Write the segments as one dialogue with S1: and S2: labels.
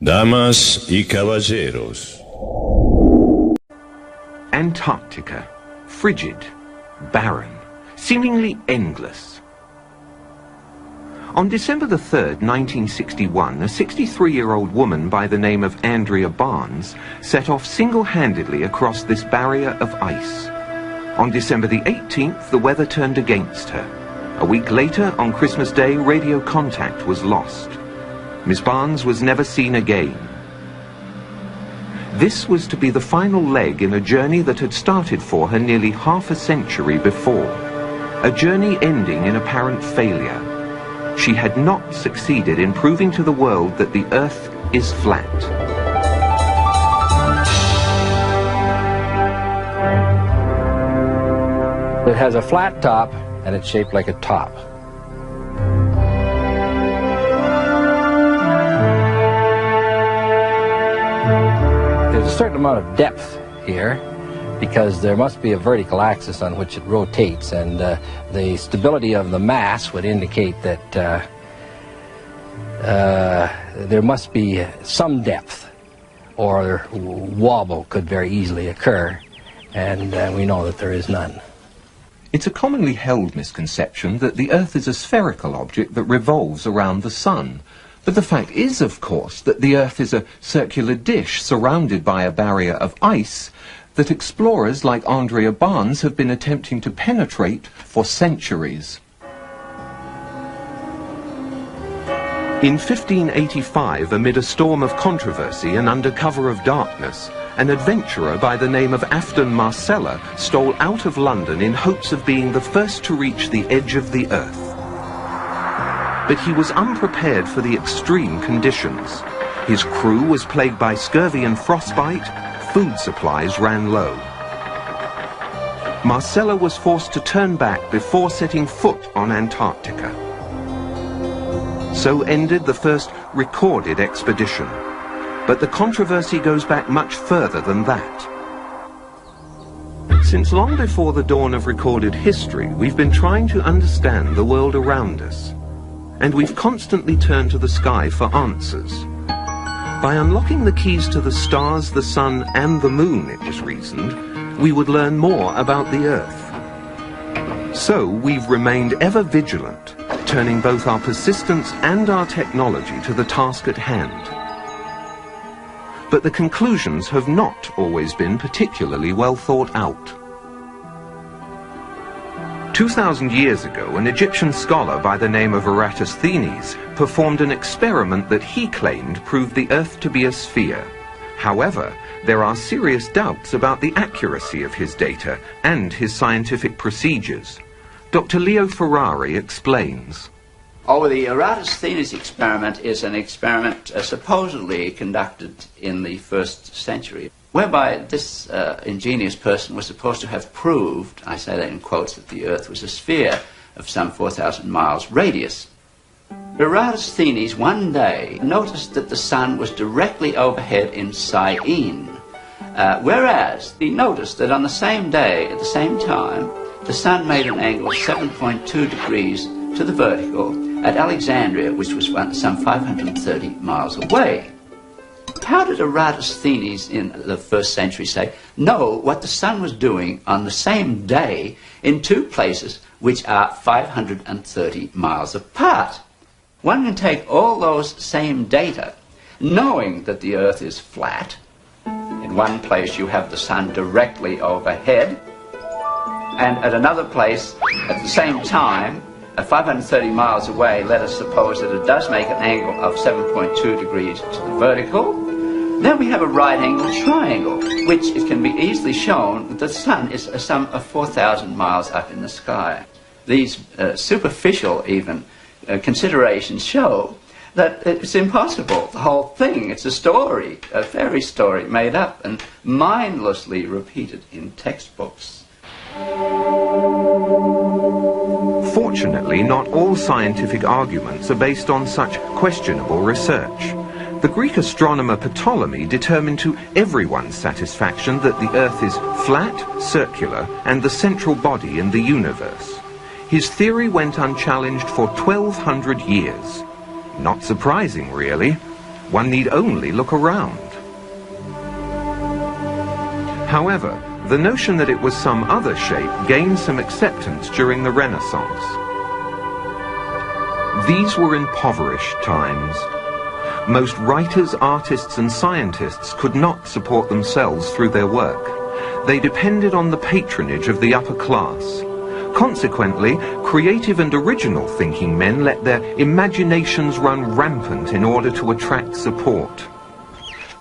S1: Damas y caballeros.
S2: Antarctica. Frigid, barren, seemingly endless. On December the 3rd, 1961, a 63-year-old woman by the name of Andrea Barnes set off single-handedly across this barrier of ice. On December the 18th, the weather turned against her. A week later, on Christmas Day, radio contact was lost. Miss Barnes was never seen again. This was to be the final leg in a journey that had started for her nearly half a century before. A journey ending in apparent failure. She had not succeeded in proving to the world that the Earth is flat.
S3: It has a flat top and it's shaped like a top. There's a certain amount of depth here because there must be a vertical axis on which it rotates, and the stability of the mass would indicate that there must be some depth, or wobble could very easily occur, and we know that there is none.
S2: It's a commonly held misconception that the Earth is a spherical object that revolves around the Sun. But the fact is, of course, that the Earth is a circular dish surrounded by a barrier of ice that explorers like Andrea Barnes have been attempting to penetrate for centuries. In 1585, amid a storm of controversy and under cover of darkness, an adventurer by the name of Afton Marcella stole out of London in hopes of being the first to reach the edge of the Earth. But he was unprepared for the extreme conditions. His crew was plagued by scurvy and frostbite. Food supplies ran low. Marcella was forced to turn back before setting foot on Antarctica. So ended the first recorded expedition. But the controversy goes back much further than that. Since long before the dawn of recorded history, we've been trying to understand the world around us. And we've constantly turned to the sky for answers. By unlocking the keys to the stars, the sun, and the moon, it was reasoned, we would learn more about the Earth. So we've remained ever vigilant, turning both our persistence and our technology to the task at hand. But the conclusions have not always been particularly well thought out. 2,000 years ago, an Egyptian scholar by the name of Eratosthenes performed an experiment that he claimed proved the Earth to be a sphere. However, there are serious doubts about the accuracy of his data and his scientific procedures. Dr. Leo Ferrari explains.
S4: Oh, the Eratosthenes experiment is an experiment supposedly conducted in the 1st century, whereby this ingenious person was supposed to have proved, I say that in quotes, that the Earth was a sphere of some 4,000 miles radius. Eratosthenes one day noticed that the sun was directly overhead in Syene, whereas he noticed that on the same day, at the same time, the sun made an angle of 7.2 degrees to the vertical at Alexandria, which was some 530 miles away. How did Eratosthenes in the 1st century know what the sun was doing on the same day in two places which are 530 miles apart? One can take all those same data, knowing that the Earth is flat. In one place you have the sun directly overhead, and at another place at the same time, at 530 miles away, let us suppose that it does make an angle of 7.2 degrees to the vertical. Then we have a right-angled triangle, which it can be easily shown that the sun is some 4,000 miles up in the sky. These superficial, even, considerations show that it's impossible. The whole thing, it's a story, a fairy story made up and mindlessly repeated in textbooks.
S2: Fortunately, not all scientific arguments are based on such questionable research. The Greek astronomer Ptolemy determined to everyone's satisfaction that the Earth is flat, circular, and the central body in the universe. His theory went unchallenged for 1,200 years. Not surprising, really. One need only look around. However, the notion that it was some other shape gained some acceptance during the Renaissance. These were impoverished times. Most writers, artists and scientists could not support themselves through their work. They depended on the patronage of the upper class. Consequently, creative and original thinking men let their imaginations run rampant in order to attract support.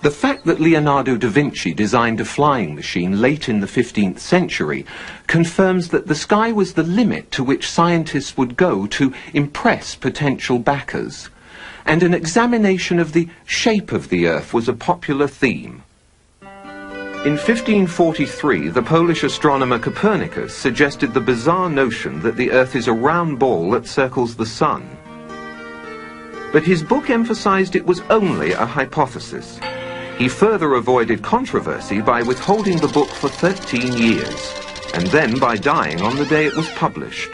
S2: The fact that Leonardo da Vinci designed a flying machine late in the 15th century confirms that the sky was the limit to which scientists would go to impress potential backers. And an examination of the shape of the Earth was a popular theme. In 1543, the Polish astronomer Copernicus suggested the bizarre notion that the Earth is a round ball that circles the Sun. But his book emphasized it was only a hypothesis. He further avoided controversy by withholding the book for 13 years, and then by dying on the day it was published.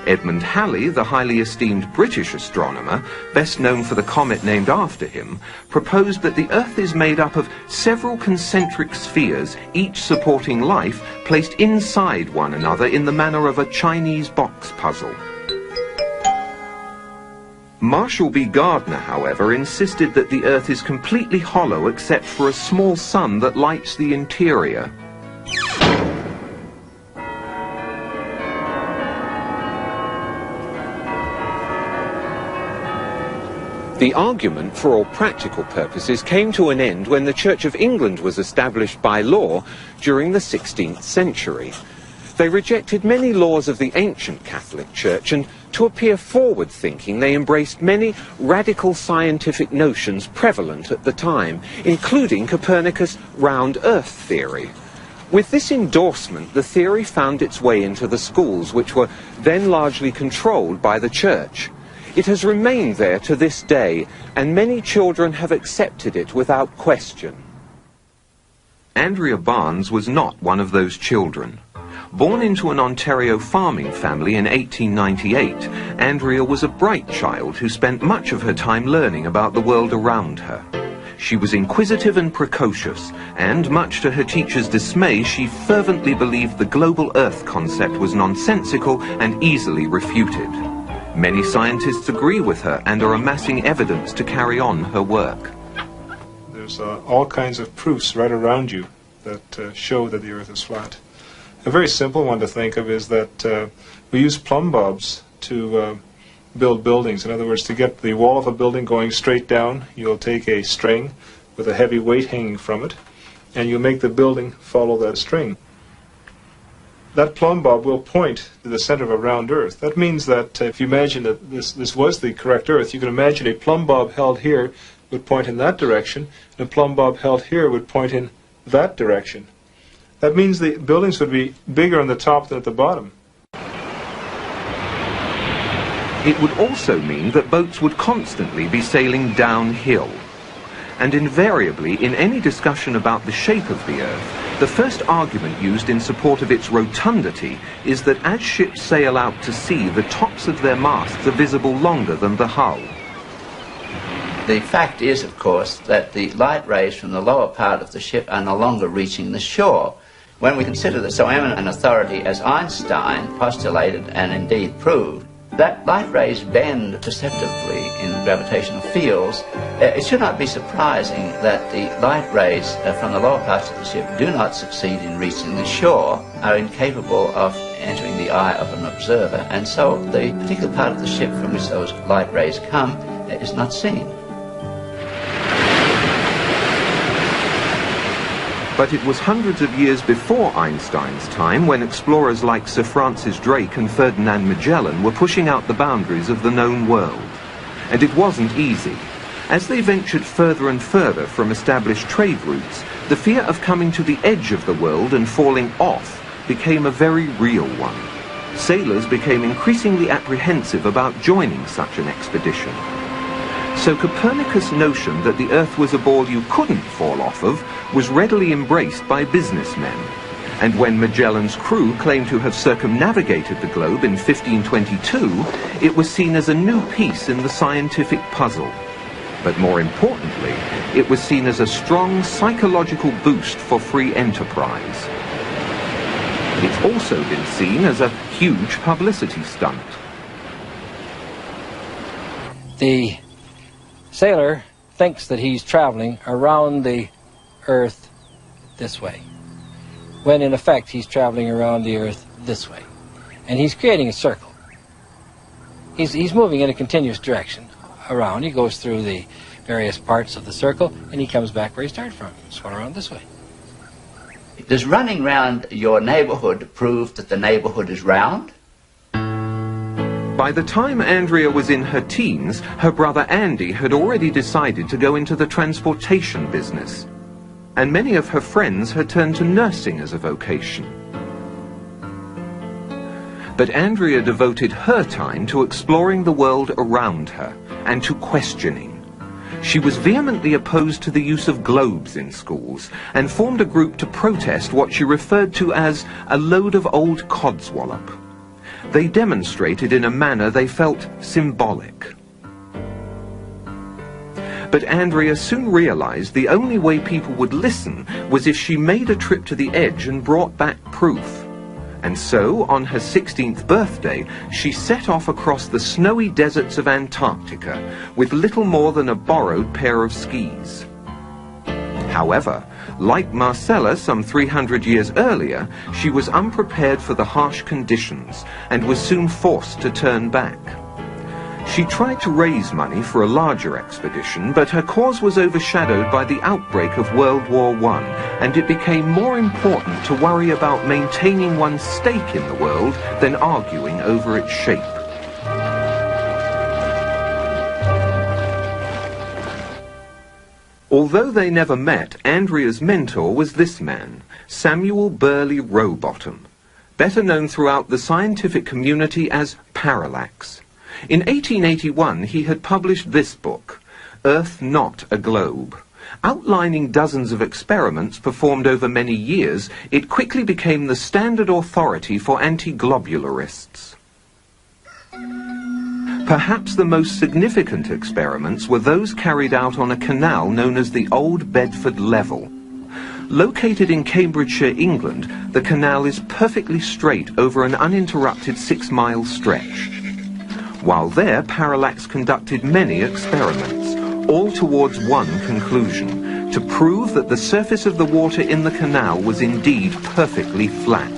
S2: Edmund Halley, the highly esteemed British astronomer, best known for the comet named after him, proposed that the Earth is made up of several concentric spheres, each supporting life, placed inside one another in the manner of a Chinese box puzzle. Marshall B. Gardner, however, insisted that the Earth is completely hollow except for a small sun that lights the interior. The argument, for all practical purposes, came to an end when the Church of England was established by law during the 16th century. They rejected many laws of the ancient Catholic Church, and to appear forward-thinking, they embraced many radical scientific notions prevalent at the time, including Copernicus' round Earth theory. With this endorsement, the theory found its way into the schools, which were then largely controlled by the Church. It has remained there to this day, and many children have accepted it without question. Andrea Barnes was not one of those children. Born into an Ontario farming family in 1898, Andrea was a bright child who spent much of her time learning about the world around her. She was inquisitive and precocious, and much to her teacher's dismay, she fervently believed the global Earth concept was nonsensical and easily refuted. Many scientists agree with her and are amassing evidence to carry on her work.
S5: There's all kinds of proofs right around you that show that the Earth is flat. A very simple one to think of is that we use plumb bobs to build buildings. In other words, to get the wall of a building going straight down, you'll take a string with a heavy weight hanging from it, and you'll make the building follow that string. That plumb bob will point to the center of a round Earth. That means that if you imagine that this was the correct Earth, you can imagine a plumb bob held here would point in that direction, and a plumb bob held here would point in that direction. That means the buildings would be bigger on the top than at the bottom.
S2: It would also mean that boats would constantly be sailing downhill. And invariably, in any discussion about the shape of the Earth, the first argument used in support of its rotundity is that as ships sail out to sea, the tops of their masts are visible longer than the hull.
S4: The fact is, of course, that the light rays from the lower part of the ship are no longer reaching the shore. When we consider that so eminent an authority as Einstein postulated and indeed proved that light rays bend perceptibly in gravitational fields, it should not be surprising that the light rays from the lower parts of the ship do not succeed in reaching the shore, are incapable of entering the eye of an observer, and so the particular part of the ship from which those light rays come is not seen.
S2: But it was hundreds of years before Einstein's time when explorers like Sir Francis Drake and Ferdinand Magellan were pushing out the boundaries of the known world. And it wasn't easy. As they ventured further and further from established trade routes, the fear of coming to the edge of the world and falling off became a very real one. Sailors became increasingly apprehensive about joining such an expedition. So Copernicus' notion that the Earth was a ball you couldn't fall off of was readily embraced by businessmen. And when Magellan's crew claimed to have circumnavigated the globe in 1522, it was seen as a new piece in the scientific puzzle. But more importantly, it was seen as a strong psychological boost for free enterprise. It's also been seen as a huge publicity stunt.
S3: The sailor thinks that he's traveling around the Earth this way, when in effect he's traveling around the Earth this way. And he's creating a circle. He's moving in a continuous direction around. He goes through the various parts of the circle, and he comes back where he started from. Swim around this way.
S4: Does running round your neighborhood prove that the neighborhood is round?
S2: By the time Andrea was in her teens, her brother Andy had already decided to go into the transportation business, and many of her friends had turned to nursing as a vocation. But Andrea devoted her time to exploring the world around her and to questioning. She was vehemently opposed to the use of globes in schools and formed a group to protest what she referred to as a load of old codswallop. They demonstrated in a manner they felt symbolic. But Andrea soon realized the only way people would listen was if she made a trip to the edge and brought back proof. And so, on her 16th birthday, she set off across the snowy deserts of Antarctica with little more than a borrowed pair of skis. However, like Marcella some 300 years earlier, she was unprepared for the harsh conditions and was soon forced to turn back. She tried to raise money for a larger expedition, but her cause was overshadowed by the outbreak of World War I, and it became more important to worry about maintaining one's stake in the world than arguing over its shape. Although they never met, Andrea's mentor was this man, Samuel Burley Rowbottom, better known throughout the scientific community as Parallax. In 1881, he had published this book, Earth Not a Globe. Outlining dozens of experiments performed over many years, it quickly became the standard authority for anti-globularists. Perhaps the most significant experiments were those carried out on a canal known as the Old Bedford Level. Located in Cambridgeshire, England, the canal is perfectly straight over an uninterrupted 6-mile stretch. While there, Parallax conducted many experiments, all towards one conclusion, to prove that the surface of the water in the canal was indeed perfectly flat.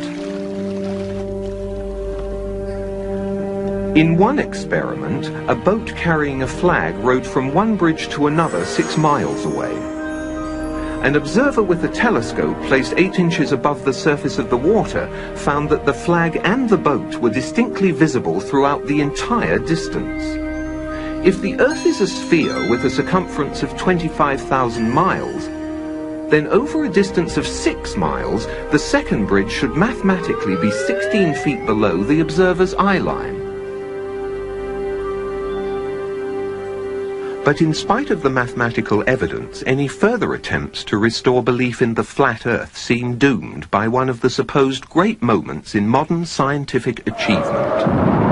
S2: In one experiment, a boat carrying a flag rowed from one bridge to another 6 miles away. An observer with a telescope placed 8 inches above the surface of the water found that the flag and the boat were distinctly visible throughout the entire distance. If the Earth is a sphere with a circumference of 25,000 miles, then over a distance of 6 miles, the second bridge should mathematically be 16 feet below the observer's eye line. But in spite of the mathematical evidence, any further attempts to restore belief in the flat Earth seem doomed by one of the supposed great moments in modern scientific achievement.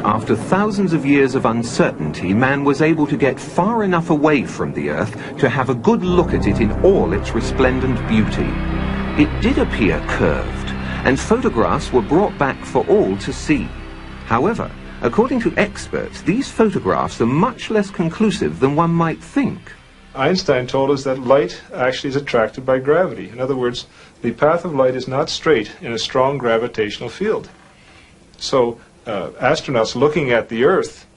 S2: After thousands of years of uncertainty, man was able to get far enough away from the Earth to have a good look at it in all its resplendent beauty. It did appear curved, and photographs were brought back for all to see. However, according to experts, these photographs are much less conclusive than one might think.
S5: Einstein told us that light actually is attracted by gravity. In other words, the path of light is not straight in a strong gravitational field. So, astronauts looking at the Earth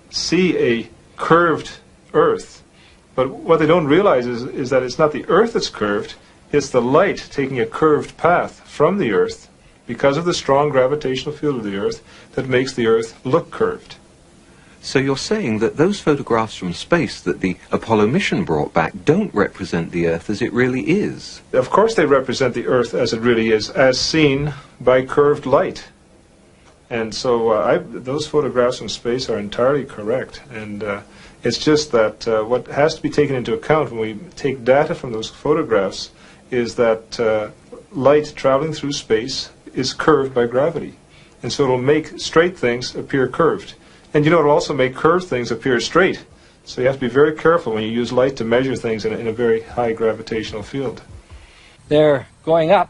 S5: see a curved Earth, but what they don't realize is that it's not the Earth that's curved, it's the light taking a curved path from the Earth because of the strong gravitational field of the Earth that makes the Earth look curved.
S2: So you're saying that those photographs from space that the Apollo mission brought back don't represent the Earth as it really is?
S5: Of course they represent the Earth as it really is, as seen by curved light. And so those photographs from space are entirely correct. And it's just that what has to be taken into account when we take data from those photographs is that light traveling through space is curved by gravity. And so it'll make straight things appear curved. And it'll also make curved things appear straight. So you have to be very careful when you use light to measure things in a very high gravitational field.
S3: They're going up,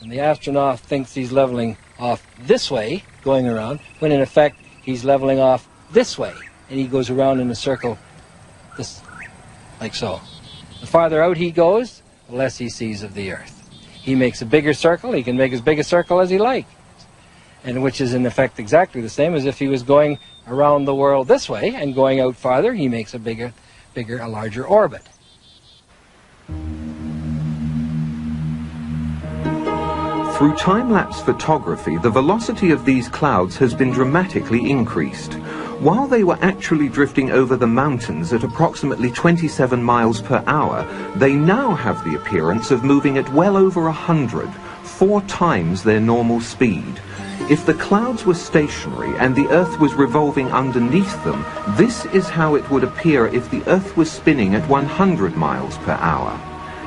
S3: and the astronaut thinks he's leveling off this way, going around, when in effect he's leveling off this way, and he goes around in a circle, this, like so. The farther out he goes, the less he sees of the Earth. He makes a bigger circle, he can make as big a circle as he likes, and which is in effect exactly the same as if he was going around the world this way, and going out farther, he makes a larger orbit.
S2: Through time-lapse photography, the velocity of these clouds has been dramatically increased. While they were actually drifting over the mountains at approximately 27 miles per hour, they now have the appearance of moving at well over 100, 4 times their normal speed. If the clouds were stationary and the Earth was revolving underneath them, this is how it would appear if the Earth was spinning at 100 miles per hour.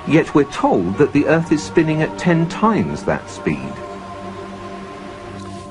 S2: Yet we're told that the Earth is spinning at 10 times that speed.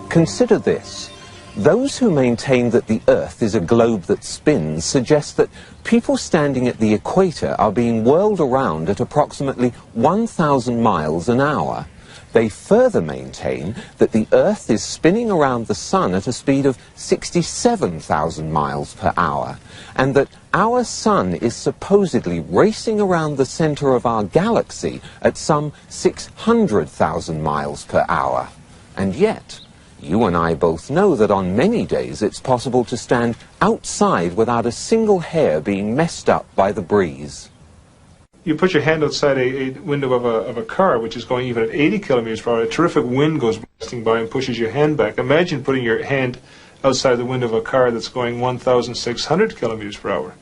S2: Consider this. Those who maintain that the Earth is a globe that spins suggest that people standing at the equator are being whirled around at approximately 1,000 miles an hour. They further maintain that the Earth is spinning around the Sun at a speed of 67,000 miles per hour, and that our Sun is supposedly racing around the center of our galaxy at some 600,000 miles per hour. And yet, you and I both know that on many days it's possible to stand outside without a single hair being messed up by the breeze.
S5: You put your hand outside a window of a car which is going even at 80 kilometers per hour, a terrific wind goes blasting by and pushes your hand back. Imagine putting your hand outside the window of a car that's going 1,600 kilometers per hour.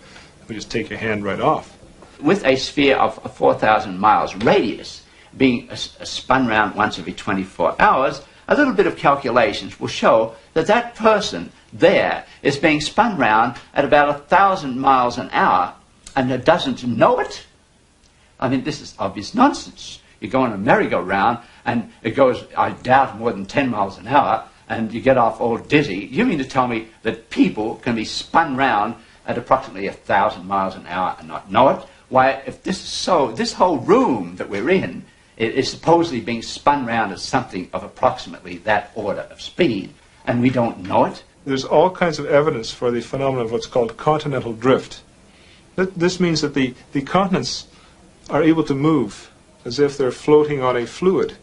S5: We just take your hand right off.
S4: With a sphere of 4,000 miles radius being spun round once every 24 hours, a little bit of calculations will show that that person there is being spun round at about 1,000 miles an hour and doesn't know it. I mean, this is obvious nonsense. You go on a merry-go-round and it goes, I doubt, more than 10 miles an hour, and you get off all dizzy. You mean to tell me that people can be spun round at approximately 1,000 miles an hour and not know it? Why, if this is so, this whole room that we're in is supposedly being spun round at something of approximately that order of speed, and we don't know it?
S5: There's all kinds of evidence for the phenomenon of what's called continental drift. This means that the continents are able to move as if they're floating on a fluid.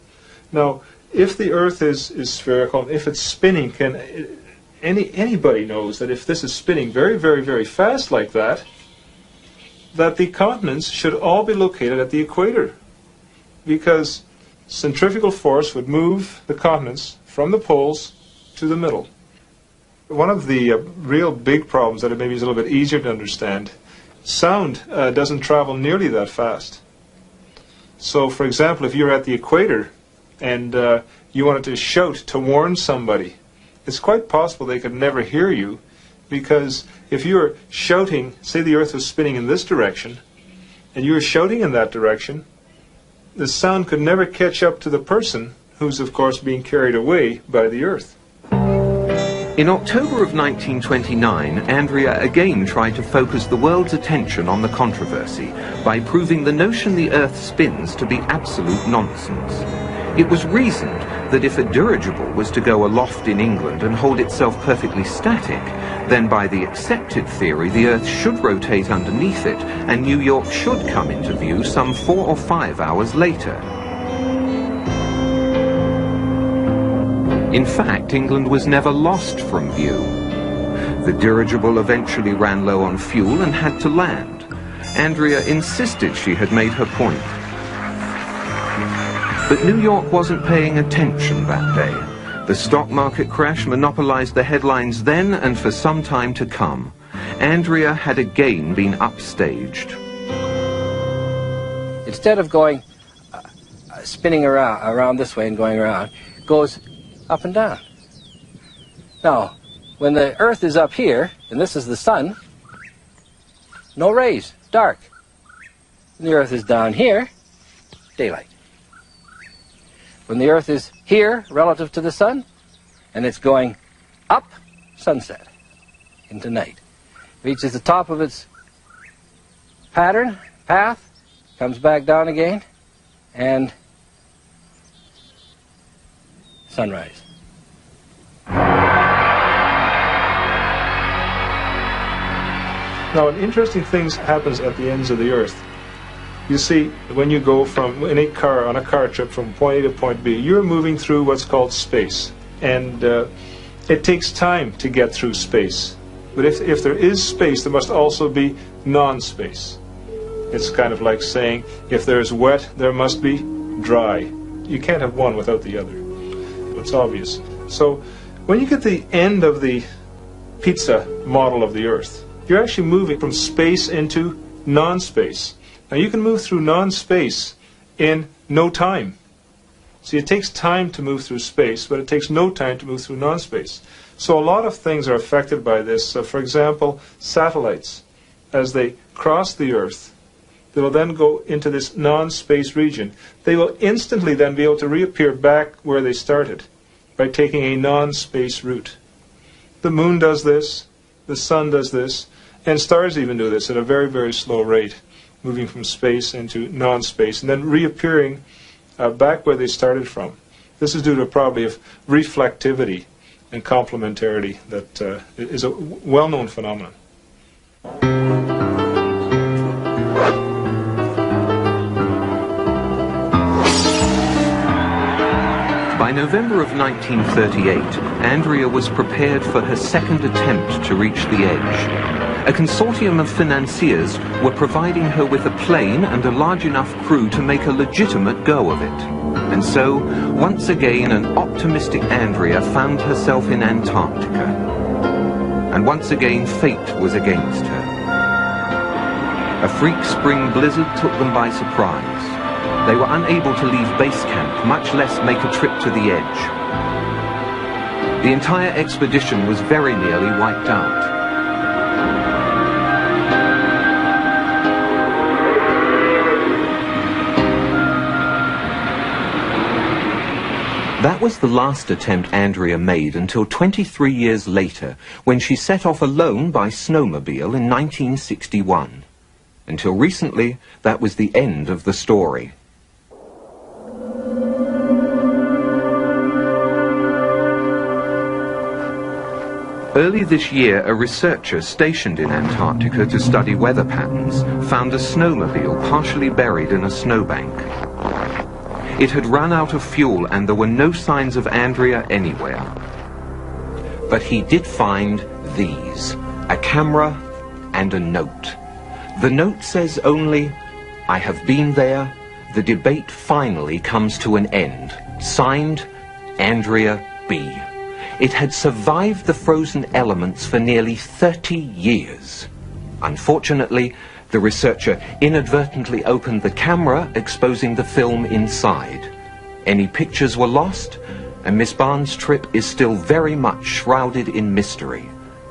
S5: Now, if the Earth is spherical, if it's spinning, anybody knows that if this is spinning very, very, very fast like that the continents should all be located at the equator, because centrifugal force would move the continents from the poles to the middle. One of the real big problems that maybe is a little bit easier to understand, sound doesn't travel nearly that fast. So, for example, if you're at the equator and you wanted to shout to warn somebody, it's quite possible they could never hear you, because if you're shouting, say the Earth was spinning in this direction, and you were shouting in that direction, the sound could never catch up to the person who's, of course, being carried away by the Earth.
S2: In October of 1929, Andrea again tried to focus the world's attention on the controversy by proving the notion the Earth spins to be absolute nonsense. It was reasoned that if a dirigible was to go aloft in England and hold itself perfectly static, then by the accepted theory the Earth should rotate underneath it and New York should come into view some 4 or 5 hours later. In fact, England was never lost from view. The dirigible eventually ran low on fuel and had to land. Andrea insisted she had made her point. But New York wasn't paying attention that day. The stock market crash monopolized the headlines then and for some time to come. Andrea had again been upstaged.
S3: Instead of going, spinning around this way and going around, goes up and down. Now, when the Earth is up here, and this is the sun, no rays, dark. When the Earth is down here, daylight. When the Earth is here relative to the sun, and it's going up, sunset, into night. Reaches the top of its path, comes back down again, and sunrise.
S5: Now, an interesting thing happens at the ends of the Earth. You see, when you go from on a car trip from point A to point B, you're moving through what's called space. And it takes time to get through space. But if there is space, there must also be non-space. It's kind of like saying, if there's wet, there must be dry. You can't have one without the other. It's obvious. So when you get the end of the pizza model of the Earth, you're actually moving from space into non-space. Now you can move through non-space in no time. See, it takes time to move through space, but it takes no time to move through non-space. So a lot of things are affected by this. So for example, satellites, as they cross the Earth, they will then go into this non-space region. They will instantly then be able to reappear back where they started by taking a non-space route. The moon does this, the sun does this, and stars even do this at a very, very slow rate, moving from space into non-space and then reappearing back where they started from. This is due to probably of reflectivity and complementarity that is a well-known phenomenon.
S2: By November of 1938, Andrea was prepared for her second attempt to reach the edge. A consortium of financiers were providing her with a plane and a large enough crew to make a legitimate go of it. And so, once again, an optimistic Andrea found herself in Antarctica. And once again, fate was against her. A freak spring blizzard took them by surprise. They were unable to leave base camp, much less make a trip to the edge. The entire expedition was very nearly wiped out. That was the last attempt Andrea made until 23 years later, when she set off alone by snowmobile in 1961. Until recently, that was the end of the story. Early this year, a researcher stationed in Antarctica to study weather patterns found a snowmobile partially buried in a snowbank. It had run out of fuel and there were no signs of Andrea anywhere. But he did find these, a camera and a note. The note says only, "I have been there. The debate finally comes to an end. Signed, Andrea B." It had survived the frozen elements for nearly 30 years. Unfortunately, the researcher inadvertently opened the camera, exposing the film inside. Any pictures were lost, and Miss Barnes' trip is still very much shrouded in mystery.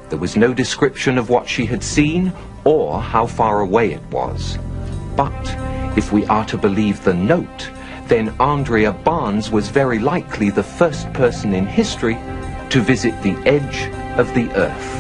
S2: There was no description of what she had seen or how far away it was. But if we are to believe the note, then Andrea Barnes was very likely the first person in history to visit the edge of the Earth.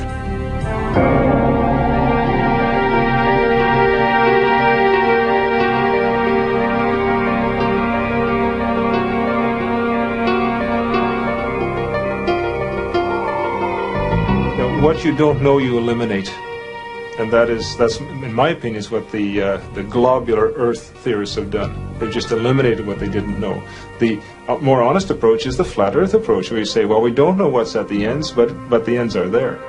S5: What you don't know, you eliminate. And that's in my opinion, is what the globular Earth theorists have done. They've just eliminated what they didn't know. The more honest approach is the flat Earth approach, where you say, well, we don't know what's at the ends, but the ends are there.